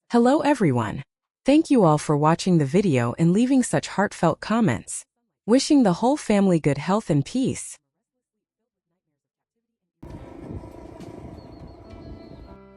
Hello everyone. Thank you all for watching the video and leaving such heartfelt comments. Wishing the whole family good health and peace.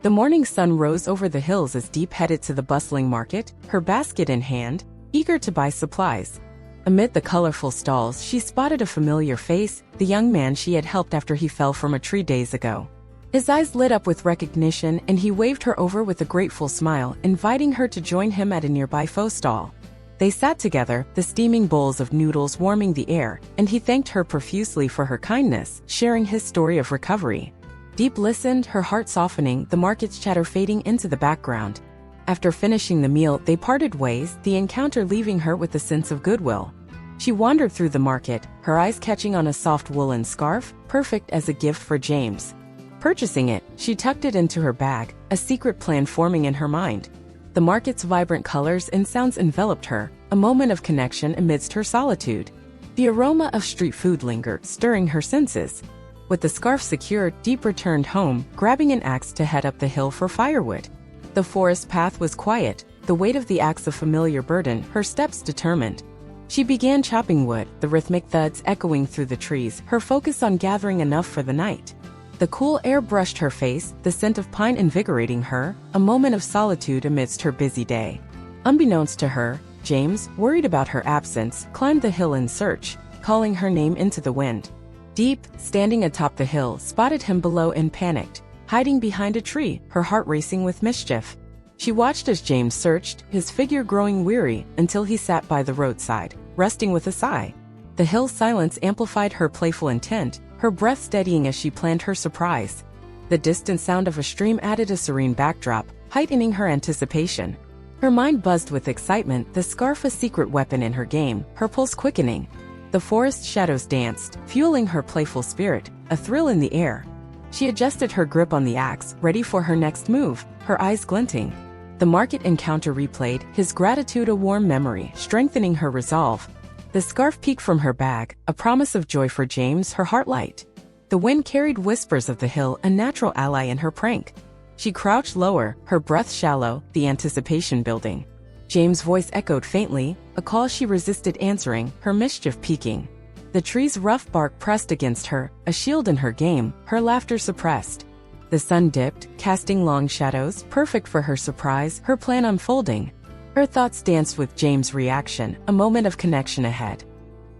The morning sun rose over the hills as Diep headed to the bustling market, her basket in hand, eager to buy supplies. Amid the colorful stalls, she spotted a familiar face, the young man she had helped after he fell from a tree days ago. His eyes lit up with recognition and he waved her over with a grateful smile, inviting her to join him at a nearby pho stall. They sat together, the steaming bowls of noodles warming the air, and he thanked her profusely for her kindness, sharing his story of recovery. Diep listened, her heart softening, the market's chatter fading into the background. After finishing the meal, they parted ways, the encounter leaving her with a sense of goodwill. She wandered through the market, her eyes catching on a soft woolen scarf, perfect as a gift for James. Purchasing it, she tucked it into her bag, a secret plan forming in her mind. The market's vibrant colors and sounds enveloped her, a moment of connection amidst her solitude. The aroma of street food lingered, stirring her senses. With the scarf secured, Diep returned home, grabbing an axe to head up the hill for firewood. The forest path was quiet, the weight of the axe a familiar burden, her steps determined. She began chopping wood, the rhythmic thuds echoing through the trees, her focus on gathering enough for the night. The cool air brushed her face, the scent of pine invigorating her, a moment of solitude amidst her busy day. Unbeknownst to her, James, worried about her absence, climbed the hill in search, calling her name into the wind. Diep, standing atop the hill, spotted him below and panicked, hiding behind a tree, her heart racing with mischief. She watched as James searched, his figure growing weary, until he sat by the roadside, resting with a sigh. The hill's silence amplified her playful intent, her breath steadying as she planned her surprise. The distant sound of a stream added a serene backdrop, heightening her anticipation. Her mind buzzed with excitement, the scarf a secret weapon in her game, her pulse quickening. The forest shadows danced, fueling her playful spirit, a thrill in the air. She adjusted her grip on the axe, ready for her next move, her eyes glinting. The market encounter replayed, his gratitude a warm memory, strengthening her resolve. The scarf peeked from her bag, a promise of joy for James, her heart light. The wind carried whispers of the hill, a natural ally in her prank. She crouched lower, her breath shallow, the anticipation building. James' voice echoed faintly, a call she resisted answering, her mischief piquing. The tree's rough bark pressed against her, a shield in her game, her laughter suppressed. The sun dipped, casting long shadows, perfect for her surprise, her plan unfolding. Her thoughts danced with James' reaction, a moment of connection ahead.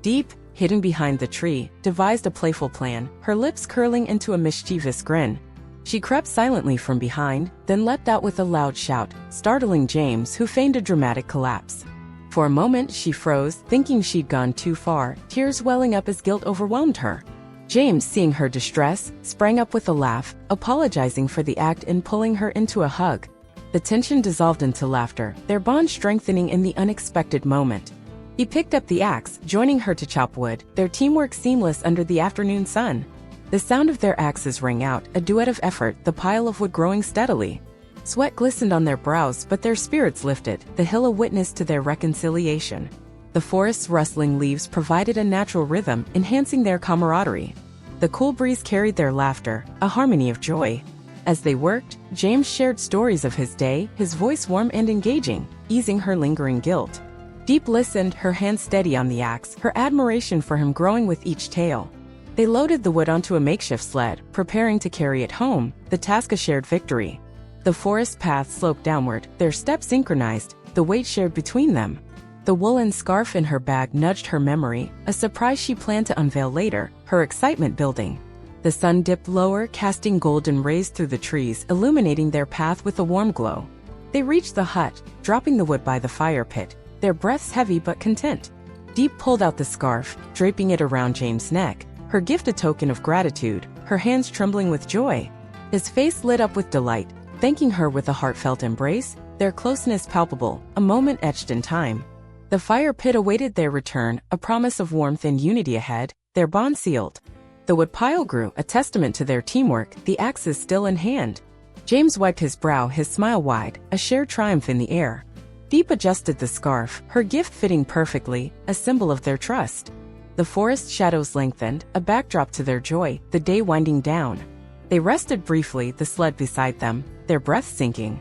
Diep, hidden behind the tree, devised a playful plan, her lips curling into a mischievous grin. She crept silently from behind, then leapt out with a loud shout, startling James, who feigned a dramatic collapse. For a moment she froze, thinking she'd gone too far, tears welling up as guilt overwhelmed her. James, seeing her distress, sprang up with a laugh, apologizing for the act and pulling her into a hug. The tension dissolved into laughter, their bond strengthening in the unexpected moment. He picked up the axe, joining her to chop wood, their teamwork seamless under the afternoon sun. The sound of their axes rang out, a duet of effort, the pile of wood growing steadily. Sweat glistened on their brows, but their spirits lifted, the hill a witness to their reconciliation. The forest's rustling leaves provided a natural rhythm, enhancing their camaraderie. The cool breeze carried their laughter, a harmony of joy. As they worked, James shared stories of his day, his voice warm and engaging, easing her lingering guilt. Diep listened, her hands steady on the axe, her admiration for him growing with each tale. They loaded the wood onto a makeshift sled, preparing to carry it home, the task a shared victory. The forest path sloped downward, their steps synchronized, the weight shared between them. The woolen scarf in her bag nudged her memory, a surprise she planned to unveil later, her excitement building. The sun dipped lower, casting golden rays through the trees, illuminating their path with a warm glow. They reached the hut, dropping the wood by the fire pit, their breaths heavy but content. Diep pulled out the scarf, draping it around James' neck, her gift a token of gratitude, her hands trembling with joy. His face lit up with delight, thanking her with a heartfelt embrace, their closeness palpable, a moment etched in time. The fire pit awaited their return, a promise of warmth and unity ahead, their bond sealed. The wood pile grew, a testament to their teamwork, the axes still in hand. James wiped his brow, his smile wide, a shared triumph in the air. Diep adjusted the scarf, her gift fitting perfectly, a symbol of their trust. The forest shadows lengthened, a backdrop to their joy, the day winding down. They rested briefly, the sled beside them, their breaths sinking.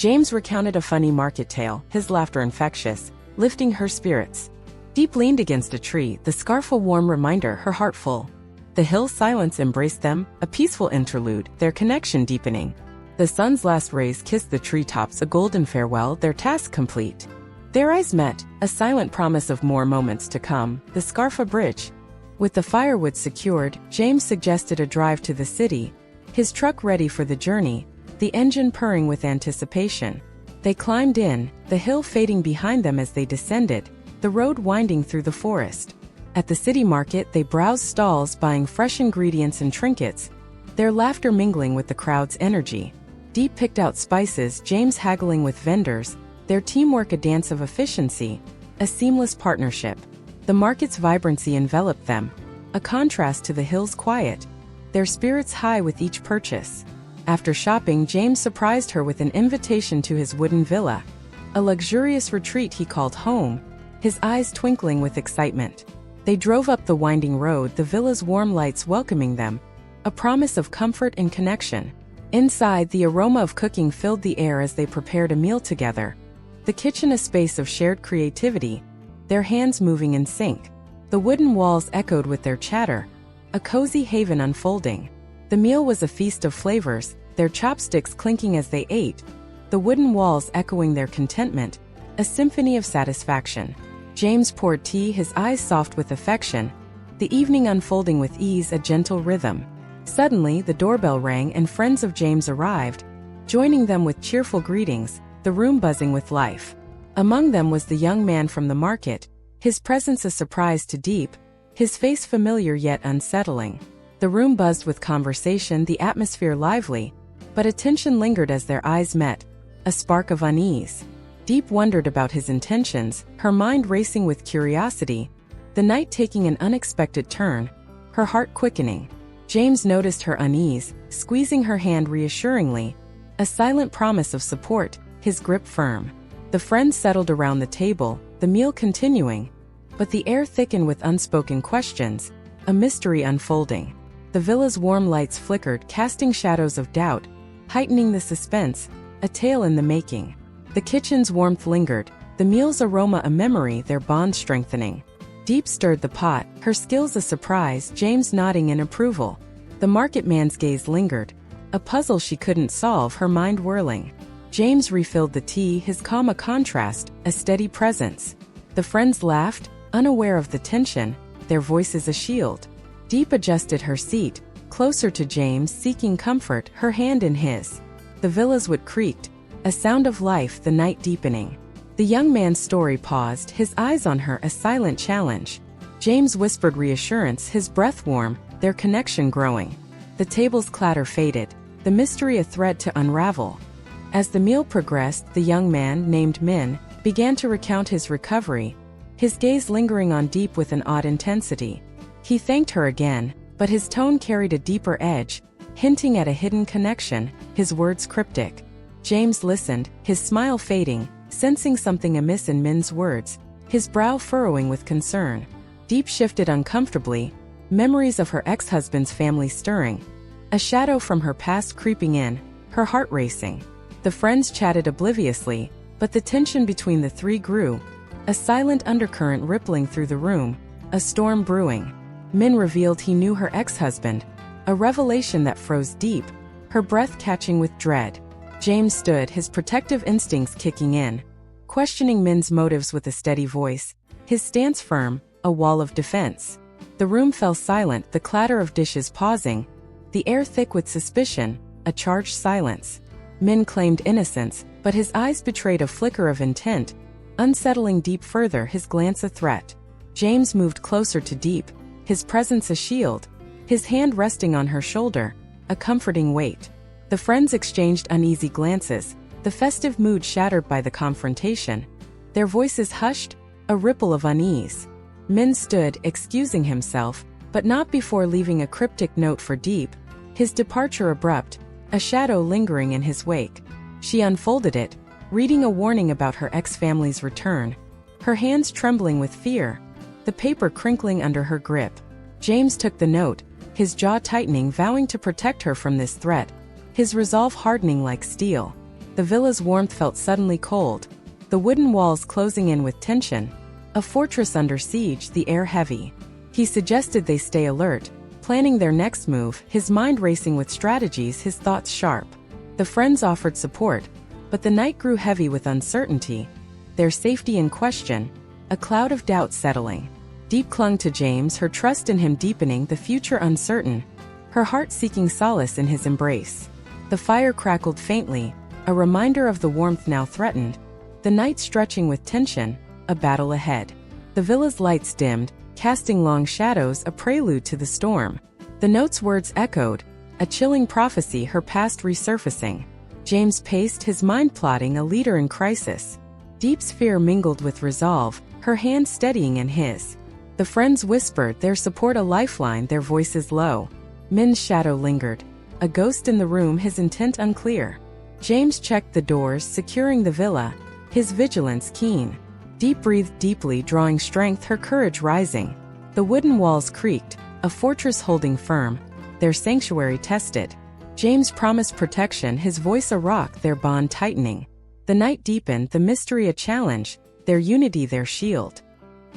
James recounted a funny market tale, his laughter infectious, lifting her spirits. Diep leaned against a tree, the scarf a warm reminder, her heart full. The hill's silence embraced them, a peaceful interlude, their connection deepening. The sun's last rays kissed the treetops, a golden farewell, their task complete. Their eyes met, a silent promise of more moments to come, the scarf a bridge. With the firewood secured, James suggested a drive to the city, his truck ready for the journey, the engine purring with anticipation. They climbed in, the hill fading behind them as they descended, the road winding through the forest. At the city market they browsed stalls buying fresh ingredients and trinkets, their laughter mingling with the crowd's energy. Diep picked out spices, James haggling with vendors, their teamwork a dance of efficiency, a seamless partnership. The market's vibrancy enveloped them, a contrast to the hill's quiet, their spirits high with each purchase. After shopping, James surprised her with an invitation to his wooden villa, a luxurious retreat he called home, his eyes twinkling with excitement. They drove up the winding road, the villa's warm lights welcoming them, a promise of comfort and connection. Inside, the aroma of cooking filled the air as they prepared a meal together. The kitchen a space of shared creativity, their hands moving in sync. The wooden walls echoed with their chatter, a cozy haven unfolding. The meal was a feast of flavors, their chopsticks clinking as they ate, the wooden walls echoing their contentment, a symphony of satisfaction. James poured tea, his eyes soft with affection, the evening unfolding with ease, a gentle rhythm. Suddenly, the doorbell rang and friends of James arrived, joining them with cheerful greetings, the room buzzing with life. Among them was the young man from the market, his presence a surprise to Diep, his face familiar yet unsettling. The room buzzed with conversation, the atmosphere lively, but a tension lingered as their eyes met, a spark of unease. Diep wondered about his intentions, her mind racing with curiosity, the night taking an unexpected turn, her heart quickening. James noticed her unease, squeezing her hand reassuringly, a silent promise of support, his grip firm. The friends settled around the table, the meal continuing, but the air thickened with unspoken questions, a mystery unfolding. The villa's warm lights flickered, casting shadows of doubt, heightening the suspense, a tale in the making. The kitchen's warmth lingered, the meal's aroma a memory, their bond strengthening. Diep stirred the pot, her skills a surprise, James nodding in approval. The market man's gaze lingered, a puzzle she couldn't solve, her mind whirling. James refilled the tea, his calm a contrast, a steady presence. The friends laughed, unaware of the tension, their voices a shield. Diep adjusted her seat, closer to James, seeking comfort, her hand in his. The villa's wood creaked, a sound of life, the night deepening. The young man's story paused, his eyes on her, a silent challenge. James whispered reassurance, his breath warm, their connection growing. The table's clatter faded, the mystery a thread to unravel. As the meal progressed, the young man, named Min, began to recount his recovery, his gaze lingering on Diep with an odd intensity. He thanked her again, but his tone carried a deeper edge, hinting at a hidden connection, his words cryptic. James listened, his smile fading, sensing something amiss in Min's words, his brow furrowing with concern. Diep shifted uncomfortably, memories of her ex-husband's family stirring, a shadow from her past creeping in, her heart racing. The friends chatted obliviously, but the tension between the three grew, a silent undercurrent rippling through the room, a storm brewing. Min revealed he knew her ex-husband, a revelation that froze Diep, her breath catching with dread. James stood, his protective instincts kicking in, questioning Min's motives with a steady voice, his stance firm, a wall of defense. The room fell silent, the clatter of dishes pausing, the air thick with suspicion, a charged silence. Min claimed innocence, but his eyes betrayed a flicker of intent, unsettling Diep further, his glance a threat. James moved closer to Diep, his presence a shield, his hand resting on her shoulder, a comforting weight. The friends exchanged uneasy glances, the festive mood shattered by the confrontation. Their voices hushed, a ripple of unease. Min stood, excusing himself, but not before leaving a cryptic note for Diep, his departure abrupt, a shadow lingering in his wake. She unfolded it, reading a warning about her ex-family's return, her hands trembling with fear, the paper crinkling under her grip. James took the note, his jaw tightening, vowing to protect her from this threat, his resolve hardening like steel. The villa's warmth felt suddenly cold, the wooden walls closing in with tension. A fortress under siege, the air heavy. He suggested they stay alert, planning their next move, his mind racing with strategies, his thoughts sharp. The friends offered support, but the night grew heavy with uncertainty, their safety in question, a cloud of doubt settling. Diep clung to James, her trust in him deepening, the future uncertain, her heart seeking solace in his embrace. The fire crackled faintly, a reminder of the warmth now threatened, the night stretching with tension, a battle ahead. The villa's lights dimmed, casting long shadows, a prelude to the storm. The note's words echoed, a chilling prophecy, her past resurfacing. James paced, his mind plotting, a leader in crisis. Diep's fear mingled with resolve, her hand steadying in his. The friends whispered, their support a lifeline, their voices low. Min's shadow lingered, a ghost in the room, his intent unclear. James checked the doors, securing the villa, his vigilance keen. Diep breathed deeply, drawing strength, her courage rising. The wooden walls creaked, a fortress holding firm, their sanctuary tested. James promised protection, his voice a rock, their bond tightening. The night deepened, the mystery a challenge, their unity their shield.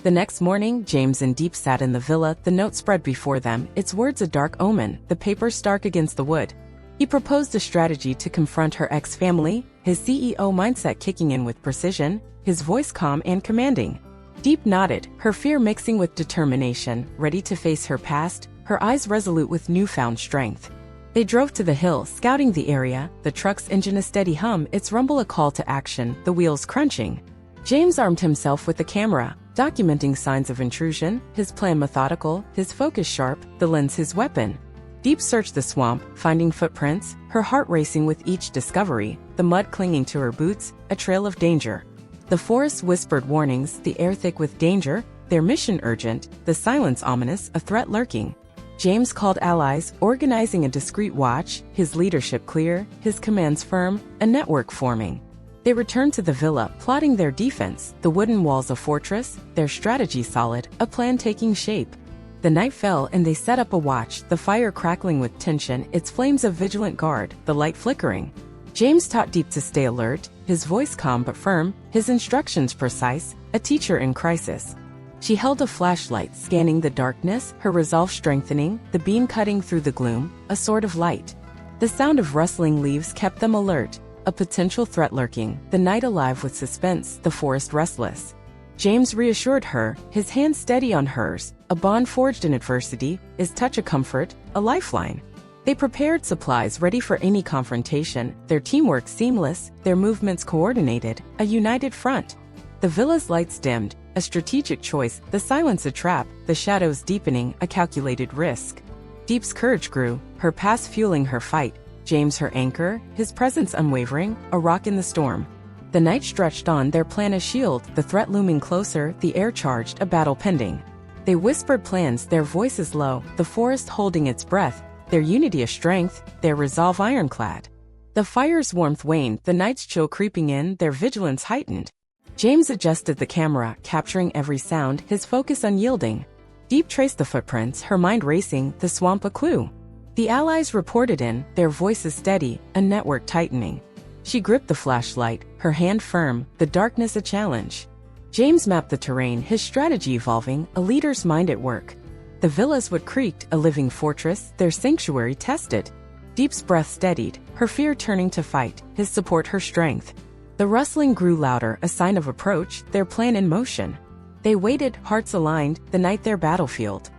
The next morning, James and Diep sat in the villa, the note spread before them, its words a dark omen, the paper stark against the wood. He proposed a strategy to confront her ex-family, his CEO mindset kicking in with precision, his voice calm and commanding. Diep nodded, her fear mixing with determination, ready to face her past, her eyes resolute with newfound strength. They drove to the hill, scouting the area, the truck's engine a steady hum, its rumble a call to action, the wheels crunching. James armed himself with the camera, documenting signs of intrusion, his plan methodical, his focus sharp, the lens his weapon. Diep searched the swamp, finding footprints, her heart racing with each discovery, the mud clinging to her boots, a trail of danger. The forest whispered warnings, the air thick with danger, their mission urgent, the silence ominous, a threat lurking. James called allies, organizing a discreet watch, his leadership clear, his commands firm, a network forming. They returned to the villa, plotting their defense, the wooden walls a fortress, their strategy solid, a plan taking shape. The night fell and they set up a watch, the fire crackling with tension, its flames a vigilant guard, the light flickering. James taught Diep to stay alert, his voice calm but firm, his instructions precise, a teacher in crisis. She held a flashlight, scanning the darkness, her resolve strengthening, the beam cutting through the gloom, a sword of light. The sound of rustling leaves kept them alert, a potential threat lurking, the night alive with suspense, the forest restless. James reassured her, his hand steady on hers, a bond forged in adversity, his touch a comfort, a lifeline. They prepared supplies ready for any confrontation, their teamwork seamless, their movements coordinated, a united front. The villa's lights dimmed, a strategic choice, the silence a trap, the shadows deepening, a calculated risk. Diep's courage grew, her past fueling her fight, James her anchor, his presence unwavering, a rock in the storm. The night stretched on, their plan a shield, the threat looming closer, the air charged, a battle pending. They whispered plans, their voices low, the forest holding its breath, their unity a strength, their resolve ironclad. The fire's warmth waned, the night's chill creeping in, their vigilance heightened. James adjusted the camera, capturing every sound, his focus unyielding. Diep traced the footprints, her mind racing, the swamp a clue. The allies reported in, their voices steady, a network tightening. She gripped the flashlight, her hand firm, the darkness a challenge. James mapped the terrain, his strategy evolving, a leader's mind at work. The villas would creaked, a living fortress, their sanctuary tested. Diep's breath steadied, her fear turning to fight, his support her strength. The rustling grew louder, a sign of approach, their plan in motion. They waited, hearts aligned, the night their battlefield.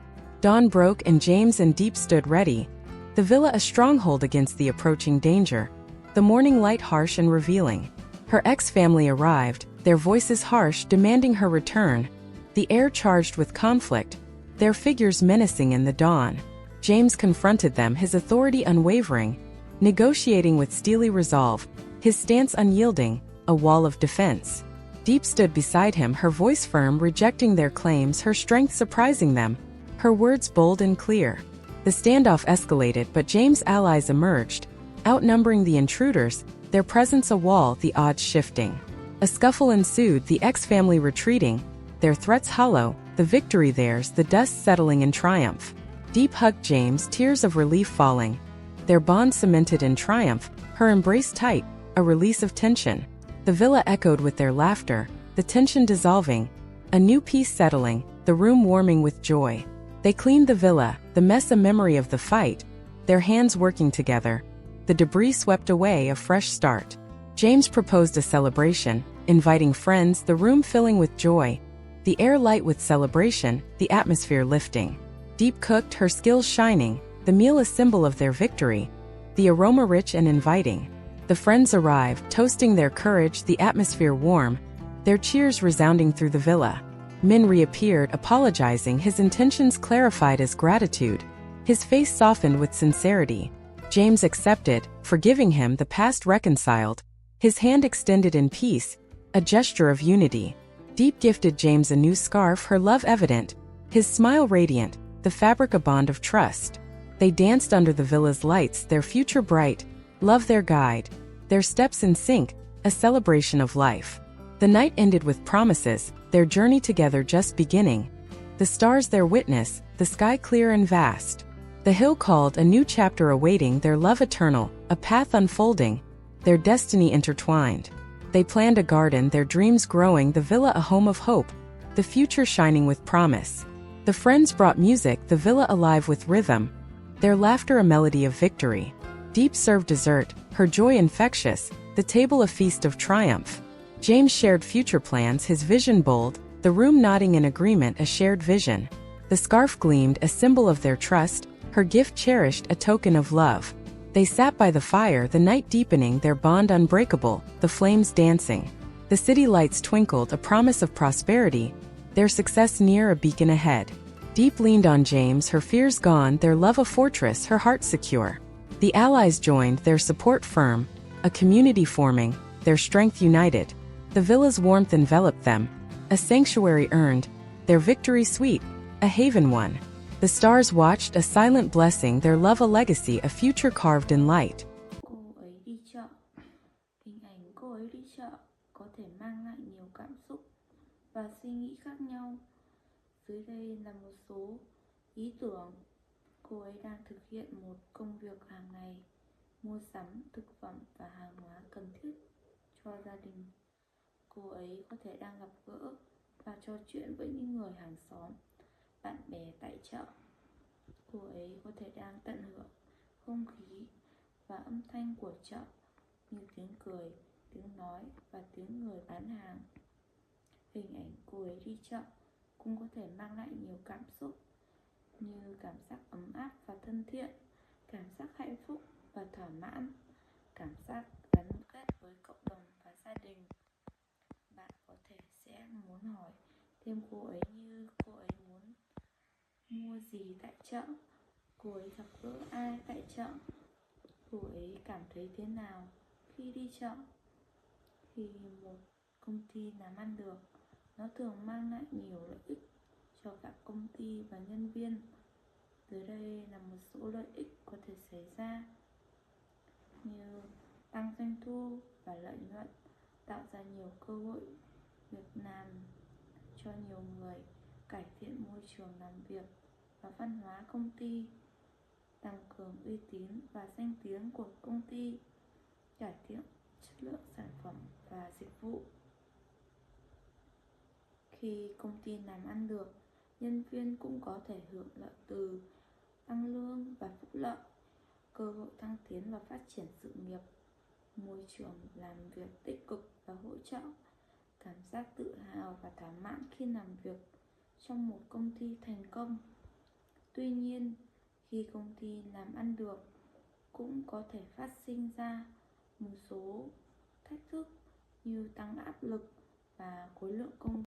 Dawn broke and James and Diep stood ready. The villa a stronghold against the approaching danger. The morning light harsh and revealing. Her ex-family arrived, their voices harsh, demanding her return. The air charged with conflict, their figures menacing in the dawn. James confronted them, his authority unwavering, negotiating with steely resolve, his stance unyielding, a wall of defense. Diep stood beside him, her voice firm, rejecting their claims, her strength surprising them, her words bold and clear. The standoff escalated, but James' allies emerged, outnumbering the intruders, their presence a wall, the odds shifting. A scuffle ensued, the ex-family retreating, their threats hollow, the victory theirs, the dust settling in triumph. Diep hugged James, tears of relief falling. Their bond cemented in triumph, her embrace tight, a release of tension. The villa echoed with their laughter, the tension dissolving, a new peace settling, the room warming with joy. They cleaned the villa, the mess a memory of the fight, their hands working together. The debris swept away, a fresh start. James proposed a celebration, inviting friends, the room filling with joy, the air light with celebration, the atmosphere lifting. Diep cooked, her skills shining, the meal a symbol of their victory, the aroma rich and inviting. The friends arrived, toasting their courage, the atmosphere warm, their cheers resounding through the villa. Min reappeared, apologizing, his intentions clarified as gratitude. His face softened with sincerity. James accepted, forgiving him, the past reconciled, his hand extended in peace, a gesture of unity. Diep gifted James a new scarf, her love evident, his smile radiant, the fabric a bond of trust. They danced under the villa's lights, their future bright, love their guide, their steps in sync, a celebration of life. The night ended with promises, their journey together just beginning. The stars their witness, the sky clear and vast. The hill called, a new chapter awaiting, their love eternal, a path unfolding, their destiny intertwined. They planned a garden, their dreams growing, the villa a home of hope, the future shining with promise. The friends brought music, the villa alive with rhythm, their laughter a melody of victory. Diep served dessert, her joy infectious, the table a feast of triumph. James shared future plans, his vision bold, the room nodding in agreement, a shared vision. The scarf gleamed, a symbol of their trust, her gift cherished, a token of love. They sat by the fire, the night deepening, their bond unbreakable, the flames dancing. The city lights twinkled, a promise of prosperity, their success near, a beacon ahead. Diep leaned on James, her fears gone, their love a fortress, her heart secure. The allies joined, their support firm, a community forming, their strength united. The villa's warmth enveloped them, a sanctuary earned, their victory sweet, a haven won. The stars watched, a silent blessing, their love a legacy, a future carved in light. Cô ấy đi chợ. Hình ảnh cô ấy đi chợ có thể mang lại nhiều cảm xúc và suy nghĩ khác nhau. Dưới đây là một số ý tưởng. Cô ấy đang thực hiện một công việc hàng ngày, mua sắm thực phẩm và hàng hóa cần thiết cho gia đình. Cô ấy có thể đang gặp gỡ và trò chuyện với những người hàng xóm, bạn bè tại chợ. Cô ấy có thể đang tận hưởng không khí và âm thanh của chợ như tiếng cười, tiếng nói và tiếng người bán hàng. Hình ảnh cô ấy đi chợ cũng có thể mang lại nhiều cảm xúc như cảm giác ấm áp và thân thiện, cảm giác hạnh phúc và thỏa mãn, cảm giác gắn kết với cộng đồng và gia đình. Bạn có thể sẽ muốn hỏi thêm cô ấy như cô ấy muốn mua gì tại chợ, cô ấy gặp gỡ ai tại chợ, cô ấy cảm thấy thế nào khi đi chợ. Khi một công ty làm ăn được, nó thường mang lại nhiều lợi ích cho cả công ty và nhân viên. Dưới đây là một số lợi ích có thể xảy ra như tăng doanh thu và lợi nhuận, tạo ra nhiều cơ hội việc làm cho nhiều người, cải thiện môi trường làm việc và văn hóa công ty, tăng cường uy tín và danh tiếng của công ty, cải thiện chất lượng sản phẩm và dịch vụ. Khi công ty làm ăn được, nhân viên cũng có thể hưởng lợi từ tăng lương và phúc lợi, cơ hội thăng tiến và phát triển sự nghiệp, môi trường làm việc tích cực và hỗ trợ, cảm giác tự hào và thỏa mãn khi làm việc trong một công ty thành công. Tuy nhiên, khi công ty làm ăn được, cũng có thể phát sinh ra một số thách thức như tăng áp lực và khối lượng công